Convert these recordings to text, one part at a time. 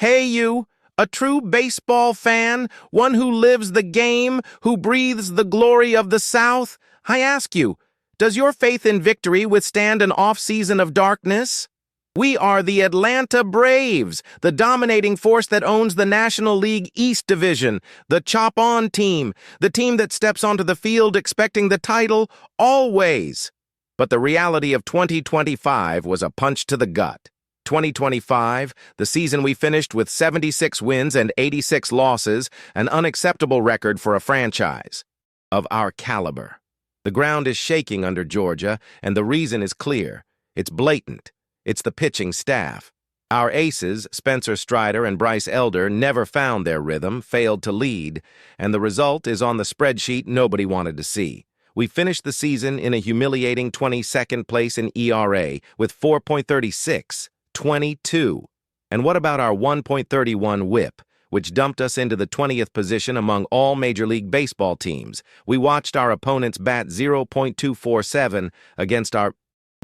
Hey you, a true baseball fan, one who lives the game, who breathes the glory of the South, I ask you, does your faith in victory withstand an off-season of darkness? We are the Atlanta Braves, the dominating force that owns the National League East Division, the chop-on team, the team that steps onto the field expecting the title always. But the reality of 2025 was a punch to the gut. 2025, the season we finished with 76 wins and 86 losses, an unacceptable record for a franchise of our caliber. The ground is shaking under Georgia, and the reason is clear. It's blatant. It's the pitching staff. Our aces, Spencer Strider and Bryce Elder, never found their rhythm, failed to lead, and the result is on the spreadsheet nobody wanted to see. We finished the season in a humiliating 22nd place in ERA with 4.36. 22. And what about our 1.31 whip, which dumped us into the 20th position among all Major League Baseball teams? We watched our opponents bat 0.247 against our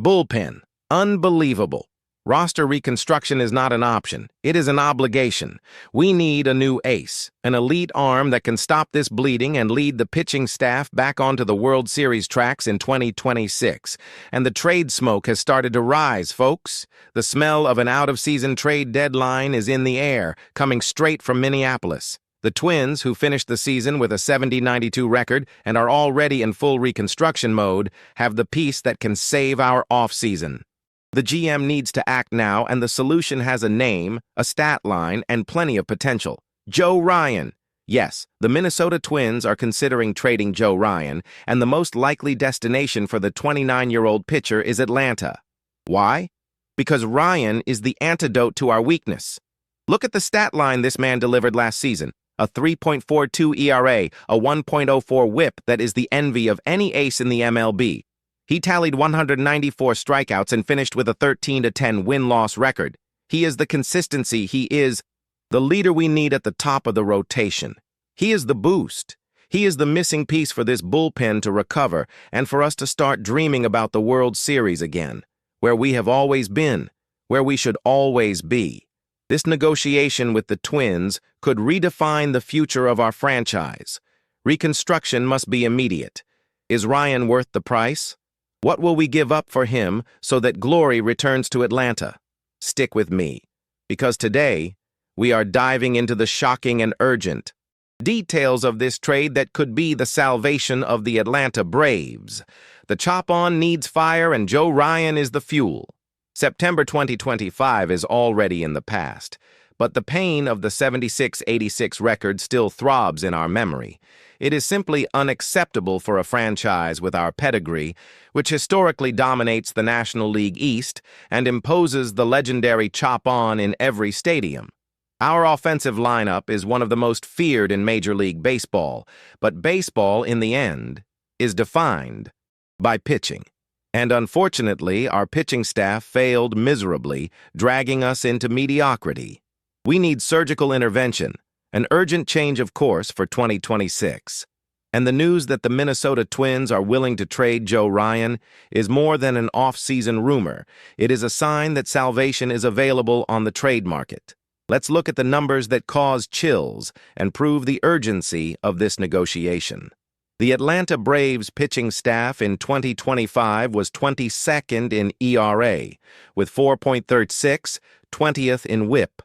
bullpen. Unbelievable. Roster reconstruction is not an option. It is an obligation. We need a new ace, an elite arm that can stop this bleeding and lead the pitching staff back onto the World Series tracks in 2026. And the trade smoke has started to rise, folks. The smell of an out-of-season trade deadline is in the air, coming straight from Minneapolis. The Twins, who finished the season with a 70-92 record and are already in full reconstruction mode, have the piece that can save our offseason. The GM needs to act now, and the solution has a name, a stat line, and plenty of potential. Joe Ryan. Yes, the Minnesota Twins are considering trading Joe Ryan, and the most likely destination for the 29-year-old pitcher is Atlanta. Why? Because Ryan is the antidote to our weakness. Look at the stat line this man delivered last season. A 3.42 ERA, a 1.04 whip that is the envy of any ace in the MLB. He tallied 194 strikeouts and finished with a 13-10 win-loss record. He is the consistency. He is the leader we need at the top of the rotation. He is the boost. He is the missing piece for this bullpen to recover and for us to start dreaming about the World Series again, where we have always been, where we should always be. This negotiation with the Twins could redefine the future of our franchise. Reconstruction must be immediate. Is Ryan worth the price? What will we give up for him so that glory returns to Atlanta? Stick with me, because today we are diving into the shocking and urgent details of this trade that could be the salvation of the Atlanta Braves. The chop-on needs fire, and Joe Ryan is the fuel. September 2025 is already in the past, but the pain of the 76-86 record still throbs in our memory. It is simply unacceptable for a franchise with our pedigree, which historically dominates the National League East and imposes the legendary chop-on in every stadium. Our offensive lineup is one of the most feared in Major League Baseball, but baseball, in the end, is defined by pitching. And unfortunately, our pitching staff failed miserably, dragging us into mediocrity. We need surgical intervention, an urgent change of course for 2026. And the news that the Minnesota Twins are willing to trade Joe Ryan is more than an off-season rumor. It is a sign that salvation is available on the trade market. Let's look at the numbers that cause chills and prove the urgency of this negotiation. The Atlanta Braves pitching staff in 2025 was 22nd in ERA, with 4.36, 20th in WHIP,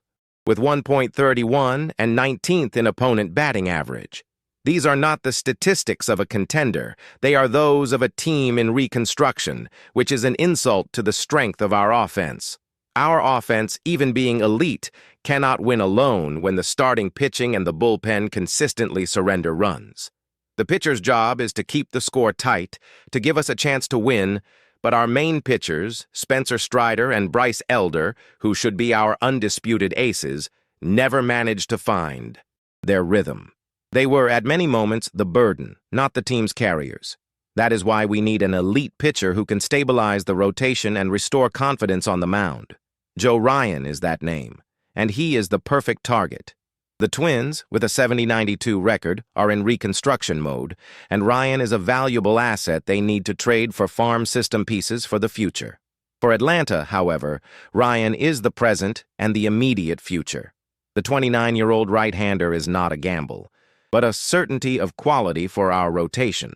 with 1.31 and 19th in opponent batting average. These are not the statistics of a contender. They are those of a team in reconstruction, which is an insult to the strength of our offense. Our offense, even being elite, cannot win alone when the starting pitching and the bullpen consistently surrender runs. The pitcher's job is to keep the score tight, to give us a chance to win, but our main pitchers, Spencer Strider and Bryce Elder, who should be our undisputed aces, never managed to find their rhythm. They were, at many moments, the burden, not the team's carriers. That is why we need an elite pitcher who can stabilize the rotation and restore confidence on the mound. Joe Ryan is that name, and he is the perfect target. The Twins, with a 70-92 record, are in reconstruction mode, and Ryan is a valuable asset they need to trade for farm system pieces for the future. For Atlanta, however, Ryan is the present and the immediate future. The 29-year-old right-hander is not a gamble, but a certainty of quality for our rotation.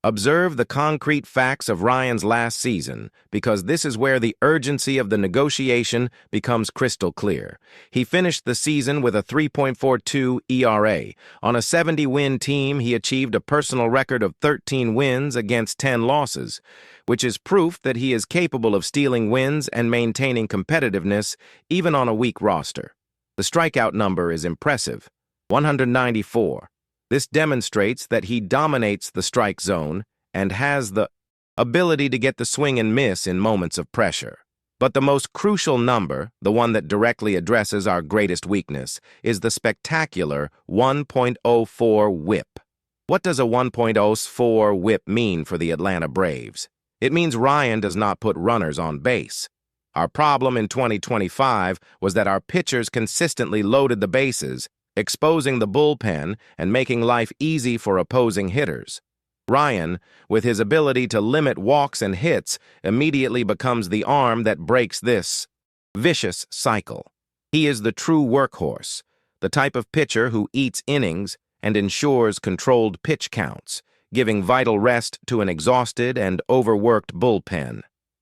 Observe the concrete facts of Ryan's last season, because this is where the urgency of the negotiation becomes crystal clear. He finished the season with a 3.42 ERA. On a 70-win team, he achieved a personal record of 13 wins against 10 losses, which is proof that he is capable of stealing wins and maintaining competitiveness even on a weak roster. The strikeout number is impressive, 194. This demonstrates that he dominates the strike zone and has the ability to get the swing and miss in moments of pressure. But the most crucial number, the one that directly addresses our greatest weakness, is the spectacular 1.04 whip. What does a 1.04 whip mean for the Atlanta Braves? It means Ryan does not put runners on base. Our problem in 2025 was that our pitchers consistently loaded the bases, exposing the bullpen and making life easy for opposing hitters. Ryan, with his ability to limit walks and hits, immediately becomes the arm that breaks this vicious cycle. He is the true workhorse, the type of pitcher who eats innings and ensures controlled pitch counts, giving vital rest to an exhausted and overworked bullpen.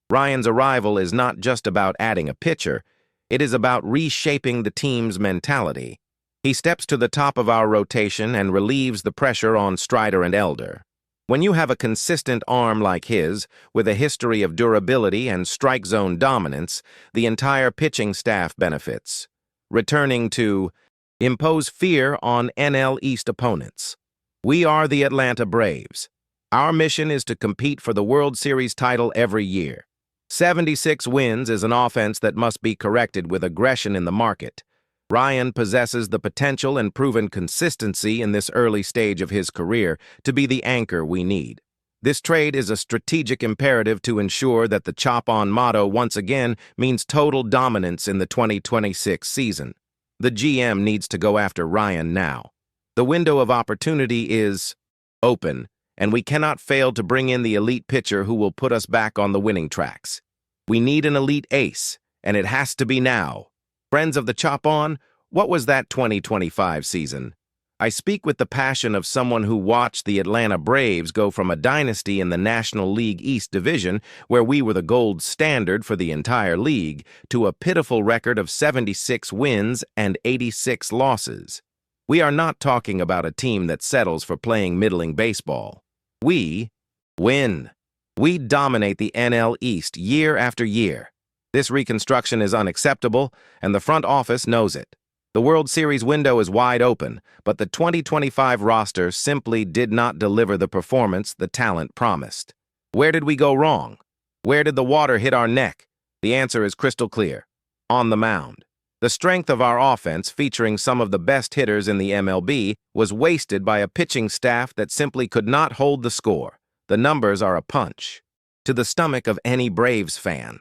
Ryan's arrival is not just about adding a pitcher, it is about reshaping the team's mentality. He steps to the top of our rotation and relieves the pressure on Strider and Elder. When you have a consistent arm like his, with a history of durability and strike zone dominance, the entire pitching staff benefits. Returning to impose fear on NL East opponents. We are the Atlanta Braves. Our mission is to compete for the World Series title every year. 76 wins is an offense that must be corrected with aggression in the market. Ryan possesses the potential and proven consistency in this early stage of his career to be the anchor we need. This trade is a strategic imperative to ensure that the chop-on motto once again means total dominance in the 2026 season. The GM needs to go after Ryan now. The window of opportunity is open, and we cannot fail to bring in the elite pitcher who will put us back on the winning tracks. We need an elite ace, and it has to be now. Friends of the Chop On, what was that 2025 season? I speak with the passion of someone who watched the Atlanta Braves go from a dynasty in the National League East Division, where we were the gold standard for the entire league, to a pitiful record of 76 wins and 86 losses. We are not talking about a team that settles for playing middling baseball. We win. We dominate the NL East year after year. This reconstruction is unacceptable, and the front office knows it. The World Series window is wide open, but the 2025 roster simply did not deliver the performance the talent promised. Where did we go wrong? Where did the water hit our neck? The answer is crystal clear. On the mound. The strength of our offense, featuring some of the best hitters in the MLB, was wasted by a pitching staff that simply could not hold the score. The numbers are a punch to the stomach of any Braves fan.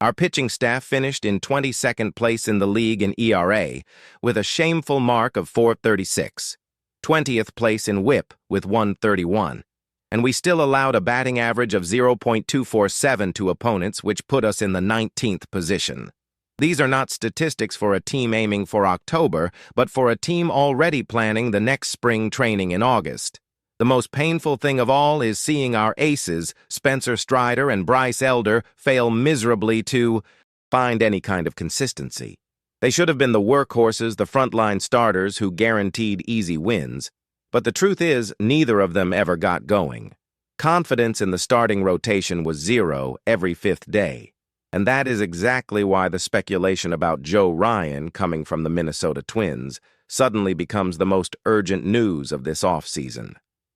Our pitching staff finished in 22nd place in the league in ERA with a shameful mark of 436, 20th place in WHIP with 131, and we still allowed a batting average of 0.247 to opponents, which put us in the 19th position. These are not statistics for a team aiming for October, but for a team already planning the next spring training in August. The most painful thing of all is seeing our aces, Spencer Strider and Bryce Elder, fail miserably to find any kind of consistency. They should have been the workhorses, the frontline starters who guaranteed easy wins, but the truth is neither of them ever got going. Confidence in the starting rotation was zero every fifth day, and that is exactly why the speculation about Joe Ryan coming from the Minnesota Twins suddenly becomes the most urgent news of this offseason.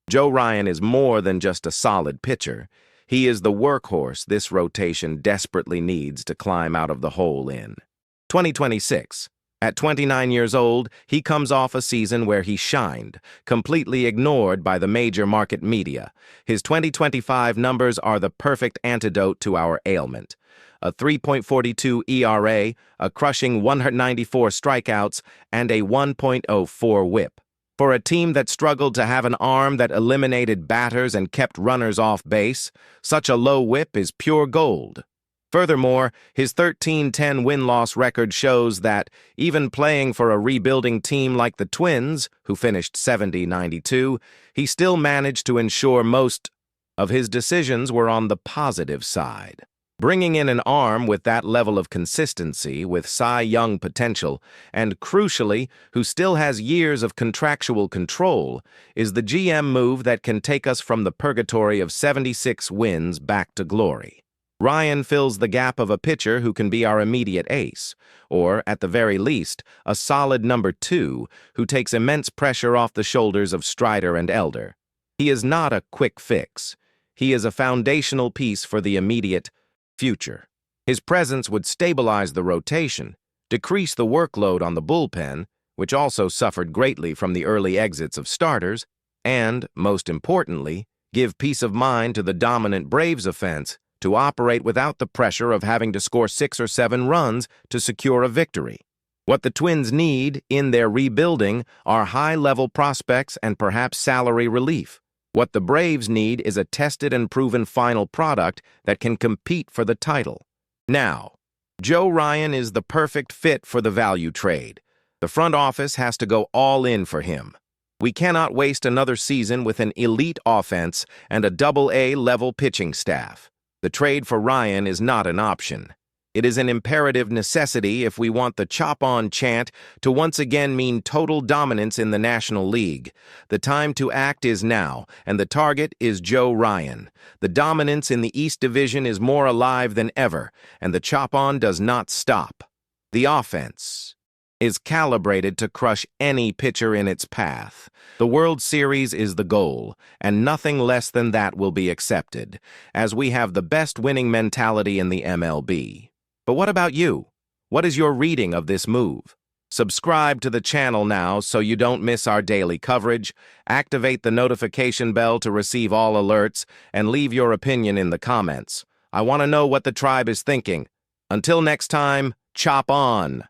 Joe Ryan is more than just a solid pitcher. He is the workhorse this rotation desperately needs to climb out of the hole in 2026. At 29 years old, he comes off a season where he shined, completely ignored by the major market media. His 2025 numbers are the perfect antidote to our ailment. A 3.42 ERA, a crushing 194 strikeouts, and a 1.04 whip. For a team that struggled to have an arm that eliminated batters and kept runners off base, such a low whip is pure gold. Furthermore, his 13-10 win-loss record shows that, even playing for a rebuilding team like the Twins, who finished 70-92, he still managed to ensure most of his decisions were on the positive side. Bringing in an arm with that level of consistency, with Cy Young potential, and crucially, who still has years of contractual control, is the GM move that can take us from the purgatory of 76 wins back to glory. Ryan fills the gap of a pitcher who can be our immediate ace, or, at the very least, a solid number 2 who takes immense pressure off the shoulders of Strider and Elder. He is not a quick fix. He is a foundational piece for the immediate future. His presence would stabilize the rotation, decrease the workload on the bullpen, which also suffered greatly from the early exits of starters, and, most importantly, give peace of mind to the dominant Braves offense to operate without the pressure of having to score 6 or 7 runs to secure a victory. What the Twins need in their rebuilding are high-level prospects and perhaps salary relief. What the Braves need is a tested and proven final product that can compete for the title. Now, Joe Ryan is the perfect fit for the value trade. The front office has to go all in for him. We cannot waste another season with an elite offense and a double-A level pitching staff. The trade for Ryan is not an option. It is an imperative necessity if we want the chop-on chant to once again mean total dominance in the National League. The time to act is now, and the target is Joe Ryan. The dominance in the East Division is more alive than ever, and the chop-on does not stop. The offense is calibrated to crush any pitcher in its path. The World Series is the goal, and nothing less than that will be accepted, as we have the best winning mentality in the MLB. But what about you? What is your reading of this move? Subscribe to the channel now so you don't miss our daily coverage, activate the notification bell to receive all alerts, and leave your opinion in the comments. I want to know what the tribe is thinking. Until next time, chop on!